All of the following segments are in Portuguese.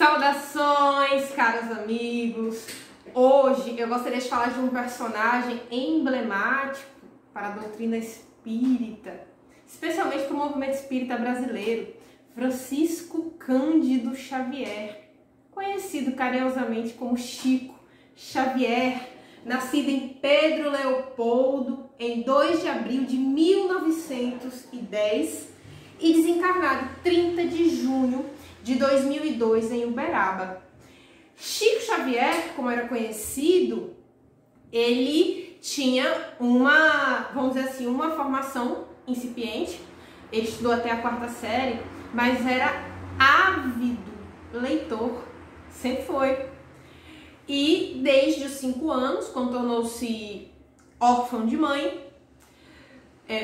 Saudações, caros amigos! Hoje eu gostaria de falar de um personagem emblemático para a doutrina espírita, especialmente para o movimento espírita brasileiro, Francisco Cândido Xavier, conhecido carinhosamente como Chico Xavier, nascido em Pedro Leopoldo em 2 de abril de 1910 e desencarnado 30 de junho de 2002 em Uberaba. Chico Xavier, como era conhecido, ele tinha vamos dizer assim, uma formação incipiente. Ele estudou até a 4ª série, mas era ávido leitor, sempre foi. E desde os 5 anos, quando tornou-se órfão de mãe,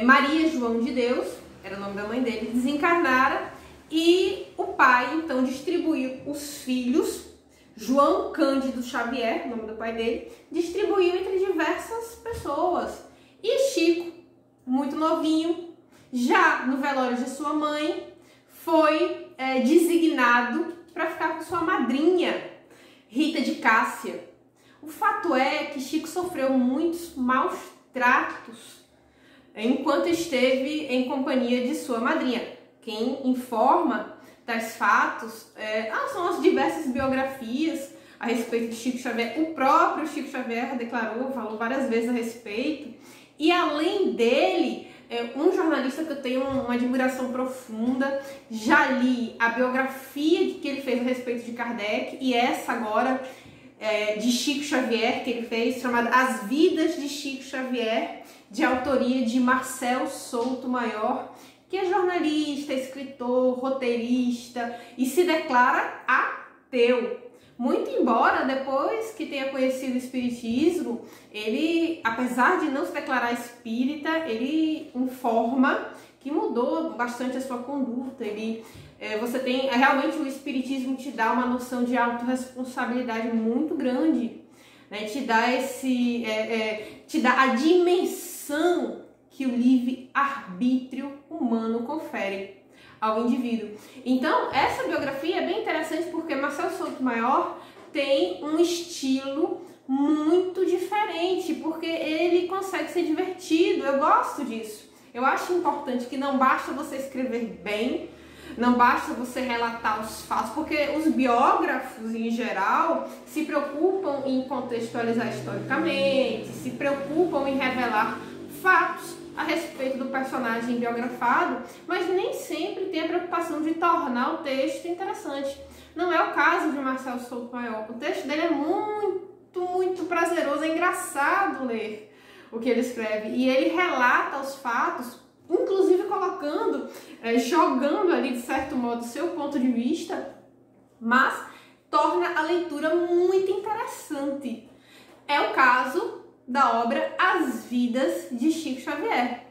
Maria João de Deus, era o nome da mãe dele, desencarnara, e o pai então distribuiu os filhos. João Cândido Xavier, nome do pai dele, distribuiu entre diversas pessoas. E Chico, muito novinho, já no velório de sua mãe, foi designado para ficar com sua madrinha, Rita de Cássia. O fato é que Chico sofreu muitos maus tratos enquanto esteve em companhia de sua madrinha. Quem informa tais fatos são as diversas biografias a respeito de Chico Xavier. O próprio Chico Xavier falou várias vezes a respeito. E além dele, um jornalista que eu tenho uma admiração profunda, já li a biografia que ele fez a respeito de Kardec, e essa agora de Chico Xavier, que ele fez, chamada As Vidas de Chico Xavier, de autoria de Marcel Souto Maior, que é jornalista, escritor, roteirista e se declara ateu. Muito embora depois que tenha conhecido o espiritismo, ele, apesar de não se declarar espírita, ele informa que mudou bastante a sua conduta. Realmente o espiritismo te dá uma noção de autorresponsabilidade muito grande, né? Te dá a dimensão que o livre-arbítrio humano confere ao indivíduo. Então, essa biografia é bem interessante porque Marcel Souto Maior tem um estilo muito diferente, porque ele consegue ser divertido. Eu gosto disso. Eu acho importante que não basta você escrever bem, não basta você relatar os fatos, porque os biógrafos, em geral, se preocupam em contextualizar historicamente, se preocupam em revelar fatos a respeito do personagem biografado, mas nem sempre tem a preocupação de tornar o texto interessante. Não é o caso de Marcel Souto Maior. O texto dele é muito prazeroso, é engraçado ler o que ele escreve. E ele relata os fatos, inclusive jogando ali, de certo modo, seu ponto de vista, mas torna a leitura muito interessante. É o caso da obra As Vidas de Chico Xavier.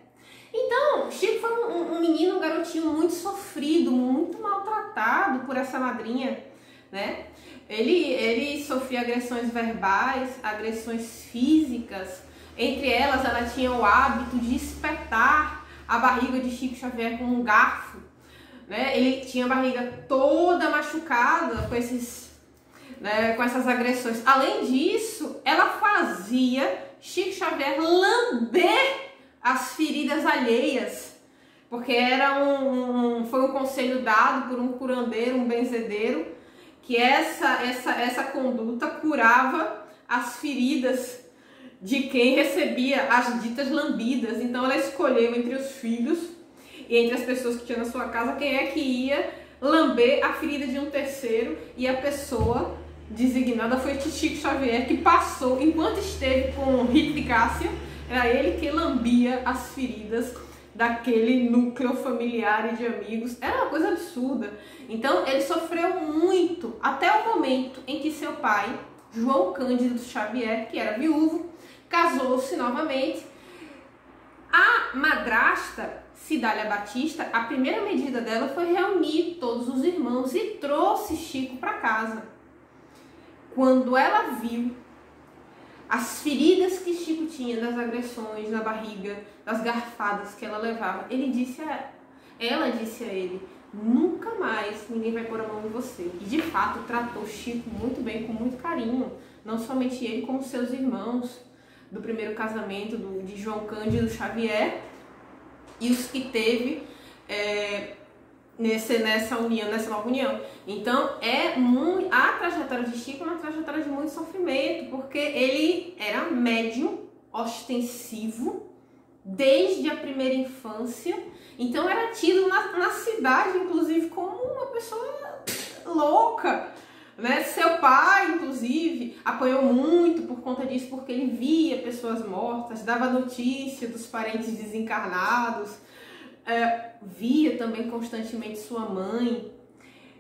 Então, Chico foi um garotinho muito sofrido, muito maltratado por essa madrinha, né? Ele sofria agressões verbais, agressões físicas. Entre elas, ela tinha o hábito de espetar a barriga de Chico Xavier com um garfo, né? Ele tinha a barriga toda machucada com essas agressões. Além disso, ela fazia Chico Xavier lamber as feridas alheias, porque foi um conselho dado por um curandeiro, um benzedeiro, que essa conduta curava as feridas de quem recebia as ditas lambidas. Então ela escolheu entre os filhos e entre as pessoas que tinha na sua casa quem é que ia lamber a ferida de um terceiro, e a pessoa designada foi Chico Xavier, que passou, enquanto esteve com Rita de Cássia, era ele que lambia as feridas daquele núcleo familiar e de amigos. Era uma coisa absurda. Então ele sofreu muito, até o momento em que seu pai, João Cândido Xavier, que era viúvo, casou-se novamente. A madrasta, Cidália Batista, a primeira medida dela foi reunir todos os irmãos e trouxe Chico para casa. Quando ela viu as feridas que Chico tinha das agressões na barriga, das garfadas que ela levava, ele disse: ela disse a ele: nunca mais ninguém vai pôr a mão em você. E de fato tratou Chico muito bem, com muito carinho. Não somente ele, como seus irmãos do primeiro casamento de João Cândido Xavier e os que teve nessa nova união. Então a trajetória de Chico é uma trajetória de muito sofrimento, porque ele era médium ostensivo desde a primeira infância. Então era tido na cidade, inclusive, como uma pessoa louca, né? Seu pai, inclusive, apoiou muito por conta disso, porque ele via pessoas mortas, dava notícia dos parentes desencarnados, via também constantemente sua mãe,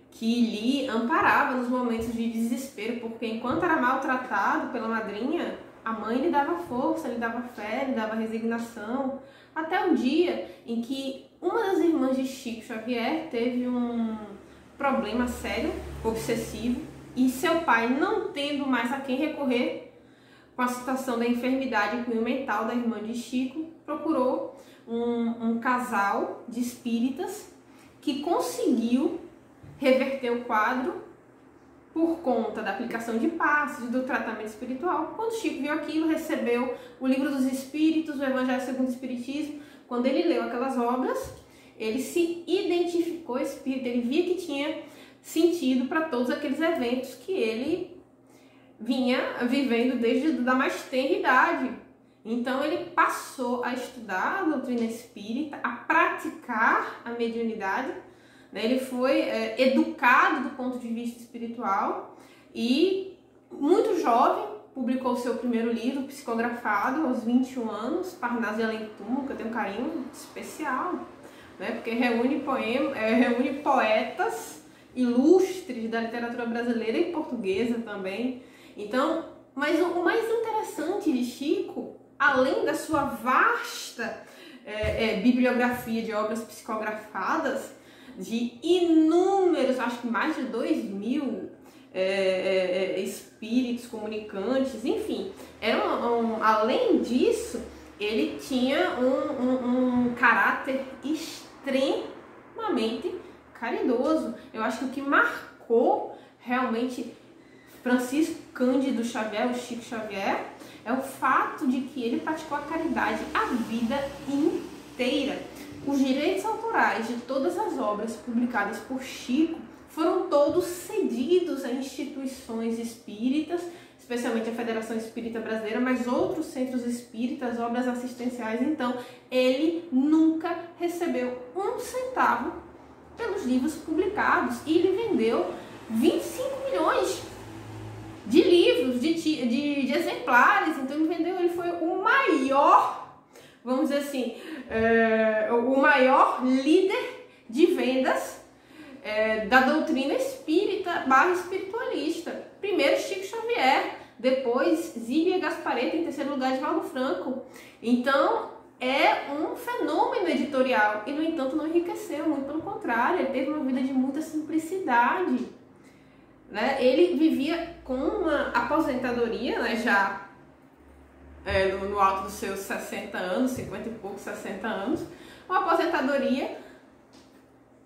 que lhe amparava nos momentos de desespero, porque enquanto era maltratado pela madrinha, a mãe lhe dava força, lhe dava fé, lhe dava resignação, até o dia em que uma das irmãs de Chico Xavier teve um problema sério, obsessivo, e seu pai, não tendo mais a quem recorrer com a situação da enfermidade e cunho mental da irmã de Chico, procurou um casal de espíritas que conseguiu reverter o quadro por conta da aplicação de passes, do tratamento espiritual. Quando Chico viu aquilo, recebeu o Livro dos Espíritos, o Evangelho segundo o Espiritismo. Quando ele leu aquelas obras, ele se identificou espírita, ele via que tinha sentido para todos aqueles eventos que ele vinha vivendo desde a mais tenra idade. Então ele passou a estudar a doutrina espírita, a praticar a mediunidade. Ele foi educado do ponto de vista espiritual e, muito jovem, publicou seu primeiro livro psicografado aos 21 anos, Parnaso de Além Túmulo, que eu tenho um carinho especial, né? Porque reúne poetas ilustres da literatura brasileira e portuguesa também. Então, mas o mais interessante de Chico, além da sua vasta bibliografia de obras psicografadas, de inúmeros, acho que mais de 2.000 espíritos comunicantes, enfim, além disso, ele tinha um caráter extremamente caridoso. Eu acho que o que marcou realmente Francisco Cândido Xavier, o Chico Xavier, é o fato de que ele praticou a caridade a vida inteira. Os direitos autorais de todas as obras publicadas por Chico foram todos cedidos a instituições espíritas, especialmente a Federação Espírita Brasileira, mas outros centros espíritas, obras assistenciais. Então, ele nunca recebeu um centavo pelos livros publicados, e ele vendeu 25 milhões de livros, de exemplares. Então ele foi o maior, vamos dizer assim, o maior líder de vendas da doutrina espírita / espiritualista. Primeiro Chico Xavier, depois Zíbia Gasparetto, em terceiro lugar Divaldo Franco. Então é um fenômeno editorial e, no entanto, não enriqueceu, muito pelo contrário, ele teve uma vida de muita simplicidade, né? Ele vivia com uma aposentadoria, né, já no alto dos seus 60 anos, 50 e poucos, 60 anos, uma aposentadoria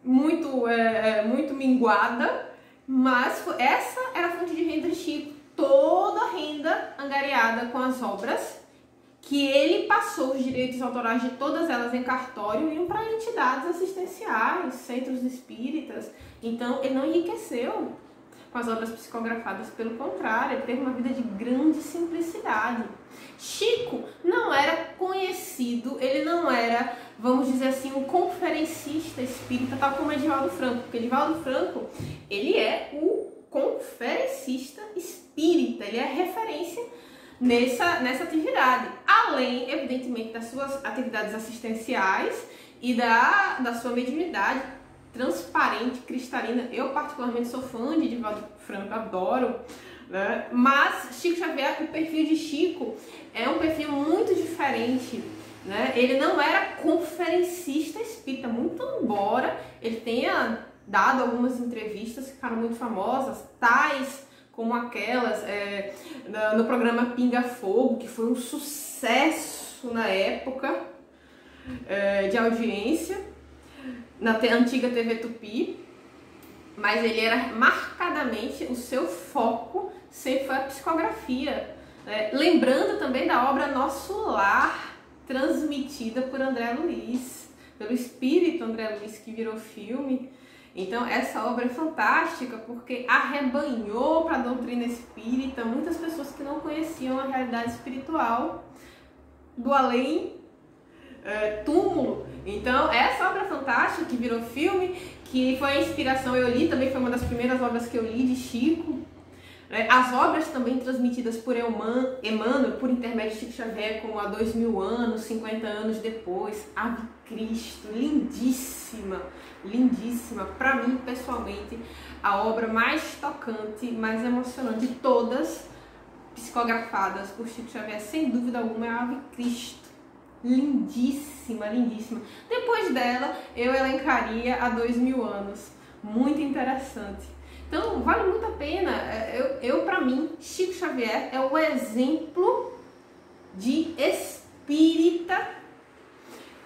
muito minguada, mas essa era a fonte de renda de Chico, toda a renda angariada com as obras que ele passou. Os direitos autorais de todas elas em cartório iam para entidades assistenciais, centros espíritas. Então ele não enriqueceu com as obras psicografadas, pelo contrário, ele teve uma vida de grande simplicidade. Chico não era conhecido, ele não era, vamos dizer assim, um conferencista espírita, tal como Divaldo Franco, porque Divaldo Franco, ele é o conferencista espírita, ele é referência nessa atividade, além, evidentemente, das suas atividades assistenciais e da sua mediunidade transparente, cristalina. Eu particularmente sou fã de Divaldo Franco, adoro, né? Mas Chico Xavier, o perfil de Chico é um perfil muito diferente, né? Ele não era conferencista espírita, muito embora ele tenha dado algumas entrevistas que ficaram muito famosas, tais como aquelas no programa Pinga Fogo, que foi um sucesso na época de audiência. na antiga TV Tupi, mas ele era marcadamente, o seu foco sempre foi a psicografia. Lembrando também da obra Nosso Lar, transmitida por André Luiz, pelo espírito André Luiz, que virou filme. Então essa obra é fantástica porque arrebanhou para a doutrina espírita muitas pessoas que não conheciam a realidade espiritual do além túmulo. Então essa obra fantástica que virou filme, que foi a inspiração, eu li também, foi uma das primeiras obras que eu li de Chico. As obras também transmitidas por Emmanuel, por intermédio de Chico Xavier, como há 2000 anos, 50 anos depois, Ave Cristo, lindíssima, lindíssima. Para mim, pessoalmente, a obra mais tocante, mais emocionante de todas, psicografadas por Chico Xavier, sem dúvida alguma, é a Ave Cristo. Lindíssima, lindíssima. Depois dela, eu elencaria há 2000 anos. Muito interessante. Então, vale muito a pena. Para mim, Chico Xavier é o exemplo de espírita.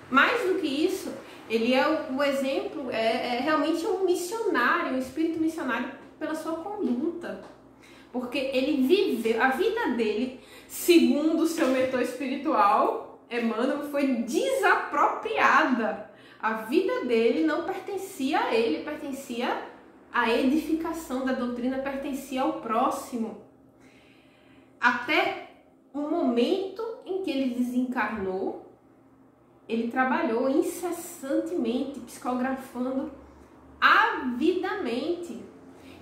Mais do que isso, ele é o exemplo, é realmente um missionário, um espírito missionário pela sua conduta. Porque ele viveu, a vida dele, segundo o seu mentor espiritual, Emmanuel, foi desapropriada. A vida dele não pertencia a ele, pertencia a edificação da doutrina, pertencia ao próximo. Até o momento em que ele desencarnou, ele trabalhou incessantemente, psicografando avidamente.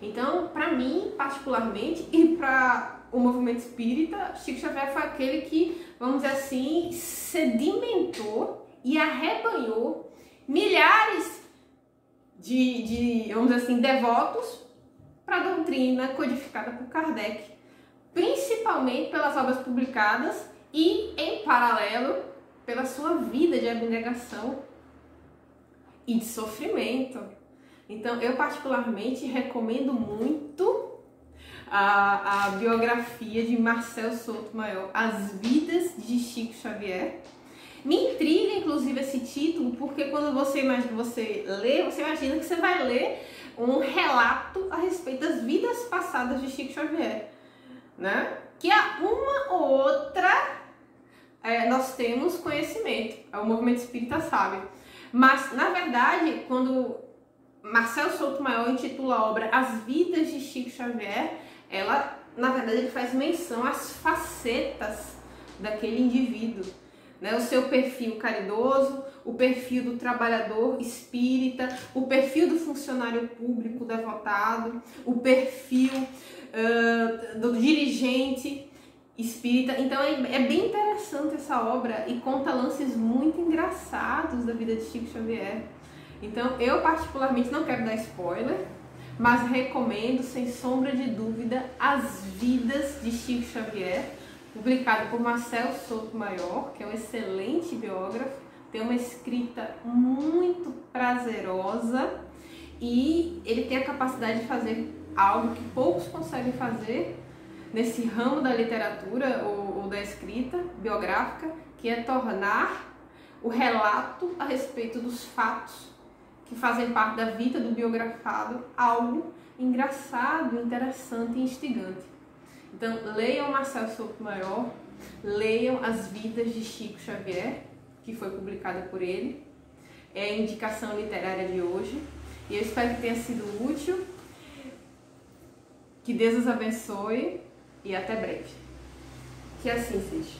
Então, para mim, particularmente, e para o movimento espírita, Chico Xavier foi aquele que, vamos dizer assim, sedimentou e arrebanhou milhares vamos dizer assim, devotos para a doutrina codificada por Kardec, principalmente pelas obras publicadas e, em paralelo, pela sua vida de abnegação e de sofrimento. Então, eu particularmente recomendo muito a biografia de Marcel Souto Maior, As Vidas de Chico Xavier. Me intriga, inclusive, esse título, porque quando você lê, você imagina que você vai ler um relato a respeito das vidas passadas de Chico Xavier, né? Que a uma ou outra nós temos conhecimento, o movimento espírita sabe. Mas, na verdade, quando Marcel Souto Maior intitula a obra As Vidas de Chico Xavier, na verdade, ele faz menção às facetas daquele indivíduo. O seu perfil caridoso, o perfil do trabalhador espírita, o perfil do funcionário público devotado, o perfil do dirigente espírita. Então é bem interessante essa obra e conta lances muito engraçados da vida de Chico Xavier. Então eu particularmente não quero dar spoiler, mas recomendo sem sombra de dúvida As Vidas de Chico Xavier, publicado por Marcel Souto Maior, que é um excelente biógrafo, tem uma escrita muito prazerosa e ele tem a capacidade de fazer algo que poucos conseguem fazer nesse ramo da literatura ou da escrita biográfica, que é tornar o relato a respeito dos fatos que fazem parte da vida do biografado algo engraçado, interessante e instigante. Então, leiam Marcel Souto Maior, leiam As Vidas de Chico Xavier, que foi publicada por ele. É a indicação literária de hoje. E eu espero que tenha sido útil. Que Deus os abençoe e até breve. Que assim seja.